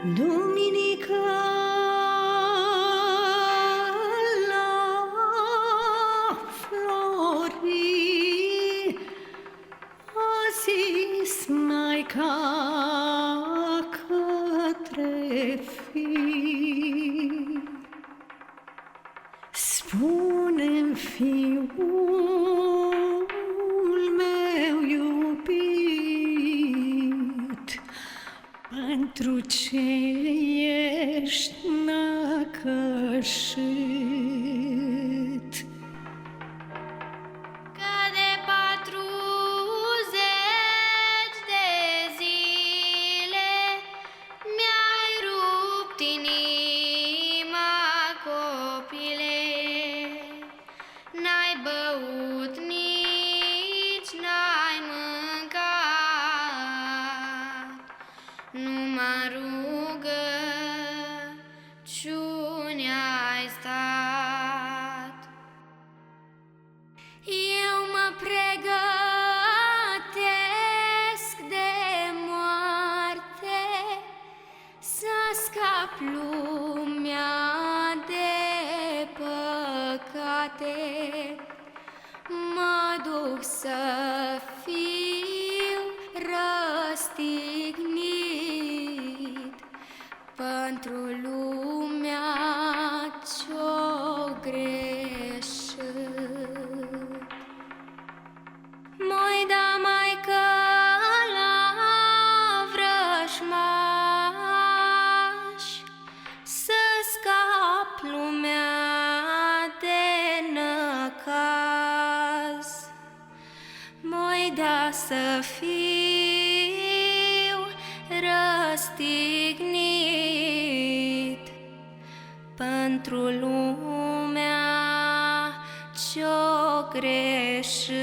Duminica la flori a zis Maica către fii: spune-mi, fiul meu iubit, pentru ce ești năcășit? Că de 40 de zile mi-ai rupt inima, copile. N-ai băut, nici n-ai mâncat, numai rugăciune ai stat. Eu mă pregătesc de moarte, să scap lumea de păcate. Mă duc să fiu răstignit pentru lumea ce-o greșit. Moi da Maică la vrăjmaș, să scap lumea de năcaz. Moi da să fiu răstignit pentru lumea ce-o greșit.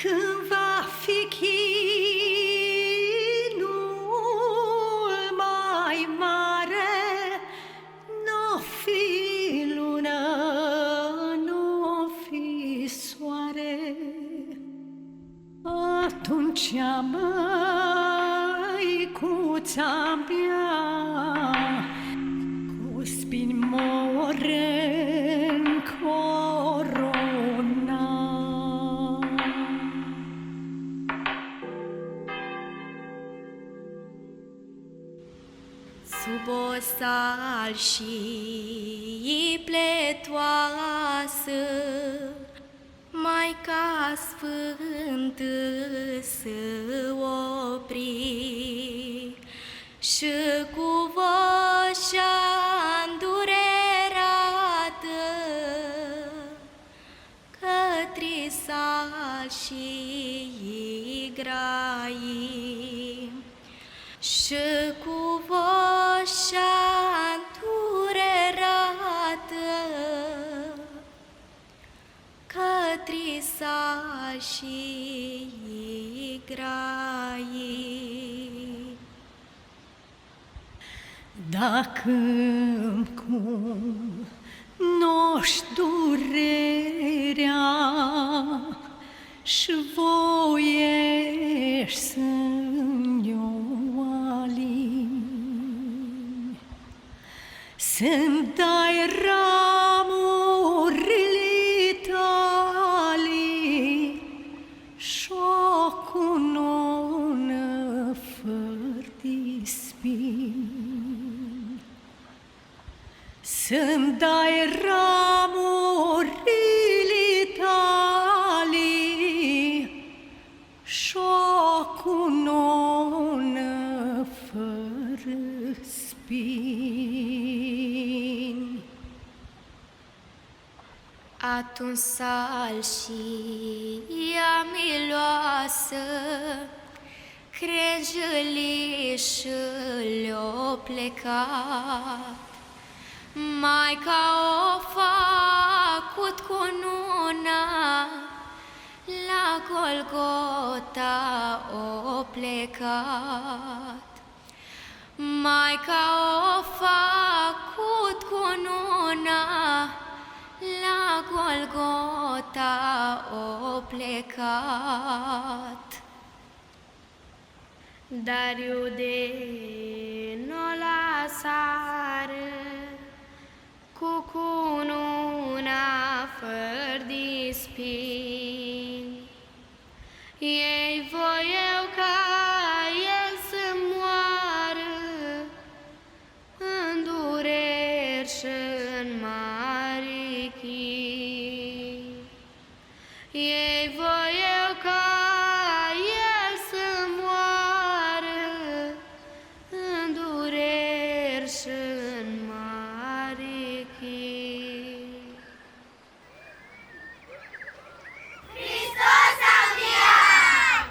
Când va fi chinul mai mare, n-o fi lună, n-o fi soare, atunci măicuța mea cu spini more-n corona. Sub o sal și pletoasă, Maica Sfântă se opri și cu vocea îndurerată către sal și grai, și cu vocea îndurerată către sal și grai. Dacă-mi cunoști durerea și voiești să-mi o alini, să-mi dai ramurile tale și-o cunună fără de spini, să-mi dai ramurile tale și-o cunună fără spini. Atunci sal și ea miloasă, crengelișul-o plecat. Maica o făcut cununa, la Golgota o plecat. Maica o făcut cununa, la Golgota o plecat. dar eu de n-o lasară cu cununa fără dispin. Ei voiau ca el să moară în dureri și în mare chin. Ei voiau ca el să moară în dureri și în mare chin. Hristos a înviat!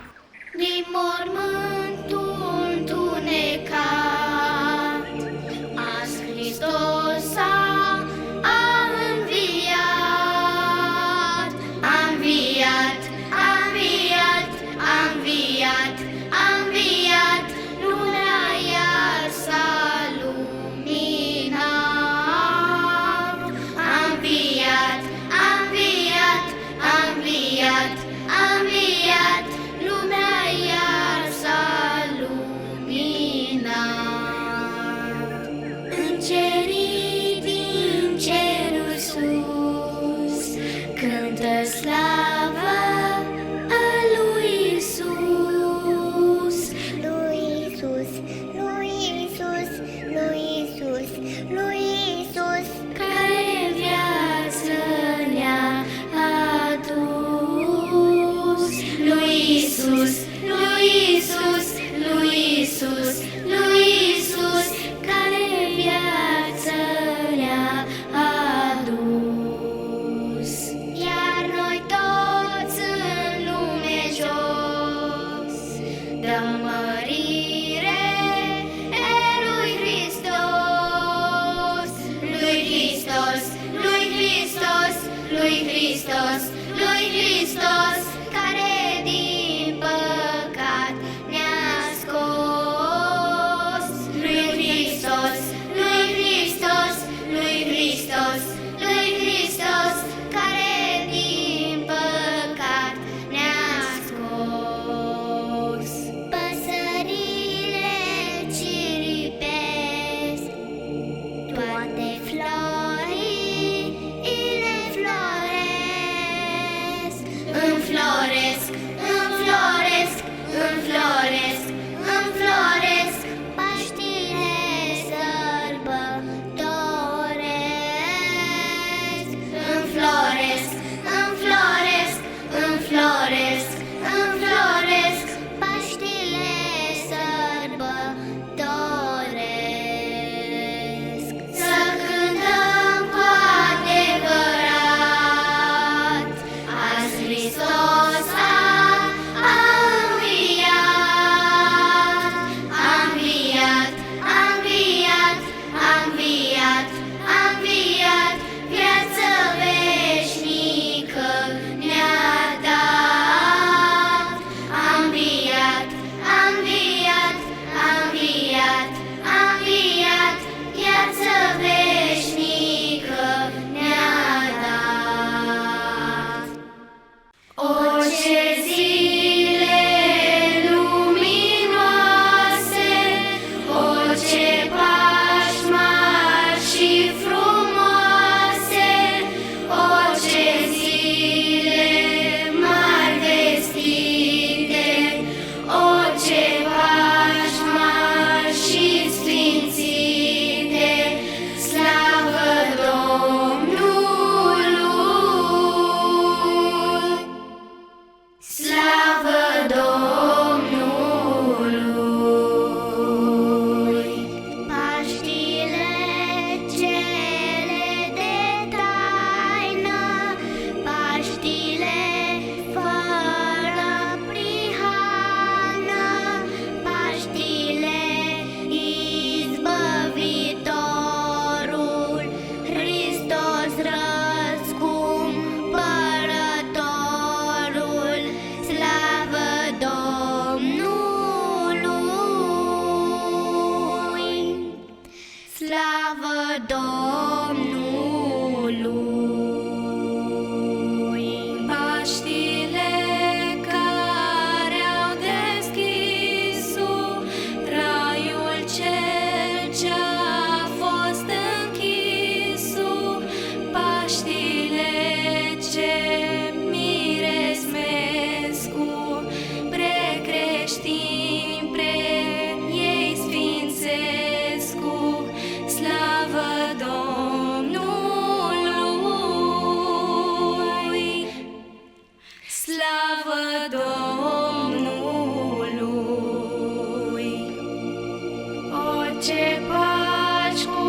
ce paci cu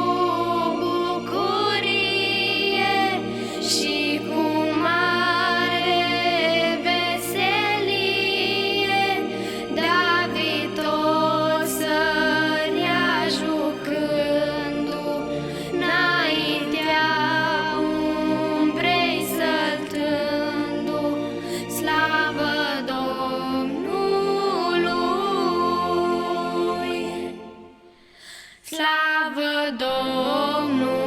bucurie și cu mare veselie, David tot sărea jucându, înaintea umbrei săltându, slavă Domnului, slavă Domnului.